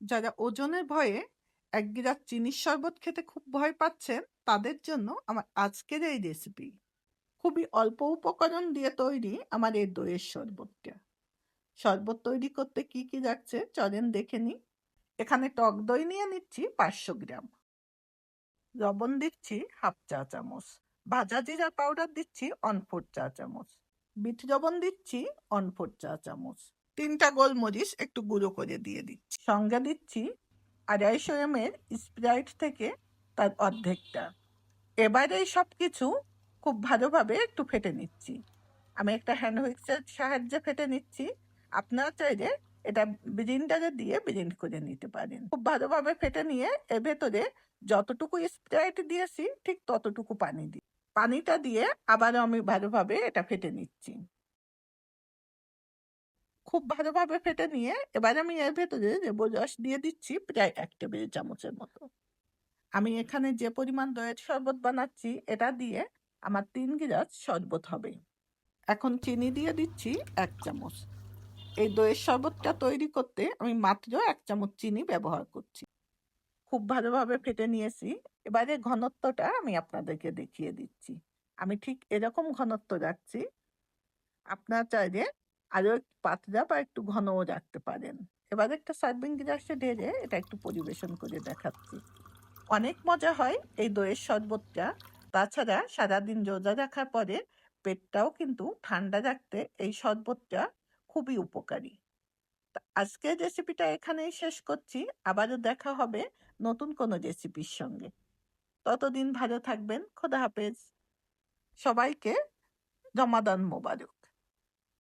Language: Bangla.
যারা ওজনের ভয়ে ১ গিলাস চিনির শরবত খেতে খুব ভয় পাচ্ছেন, তাদের জন্য আমার আজকের এই রেসিপি। খুবই অল্প উপকরণ দিয়ে তৈরি আমার এই দইয়ের শরবতটা। শরবত তৈরি করতে কি, কি লাগছে চলেন দেখে নিই। এখানে টক দই নিয়ে নিচ্ছি ৫০০ গ্রাম। লবণ দিচ্ছি ১/২ চা চামচ। ভাজা জিরার পাউডার দিচ্ছি ১/৪ চা চামচ। বিট লবণ দিচ্ছি ১/৪ চা চামচ। ৩ টা গোলমরিচ একটু গুঁড়ো করে দিয়ে দিচ্ছি। সঙ্গে দিচ্ছি ২৫০ এমএল স্প্রাইট থেকে তার অর্ধেকটা। এবার এই সবকিছু খুব ভালোভাবে একটু ফেটে নিচ্ছি। আমি একটা হ্যান্ড হুইক্সের সাহায্যে ফেটে নিচ্ছি। আপনারা চাইলে এটা ব্লেন্ডারে দিয়ে ব্লেন্ড করে নিতে পারেন। খুব ভালোভাবে ফেটে নিয়ে এর ভেতরে যতটুকু স্প্রাইট দিয়েছি ঠিক ততটুকু পানি দিই। পানিটা দিয়ে আবারও আমি ভালোভাবে এটা ফেটে নিচ্ছি। খুব ভালোভাবে ফেটে নিয়ে এবার আমি এর ভেতরে লেবুর রস দিয়ে দিচ্ছি প্রায় ১ টেবিল চামচের মতো। আমি এখানে যে পরিমাণ দইয়ের শরবত বানাচ্ছি এটা দিয়ে আমার ৩ গিলাস শরবত হবে। এখন চিনি দিয়ে দিচ্ছি ১ চামচ। এই দইয়ের শরবতটা তৈরি করতে আমি মাত্র ১ চামচ চিনি ব্যবহার করছি। খুব ভালোভাবে ফেটে নিয়েছি। এবারে ঘনত্বটা আমি আপনাদেরকে দেখিয়ে দিচ্ছি। আমি ঠিক এরকম ঘনত্ব রাখছি। আপনারা চাইলে আরো একটু পাতলা বা একটু ঘনও রাখতে পারেন। এবার একটা সার্ভিং গ্লাসে ঢেলে এটা একটু পরিবেশন করে দেখাচ্ছি। অনেক মজা হয় এই দইয়ের শরবতটা। তাছাড়া সারাদিন রোজা রাখার পরে পেটটাও কিন্তু ঠান্ডা রাখতে এই শরবতটা খুবই উপকারী। আজকের রেসিপিটা এখানেই শেষ করছি। আবারও দেখা হবে নতুন কোনো রেসিপির সঙ্গে। ততদিন ভালো থাকবেন। খোদা হাফেজ। সবাইকে রমাদান মোবারক।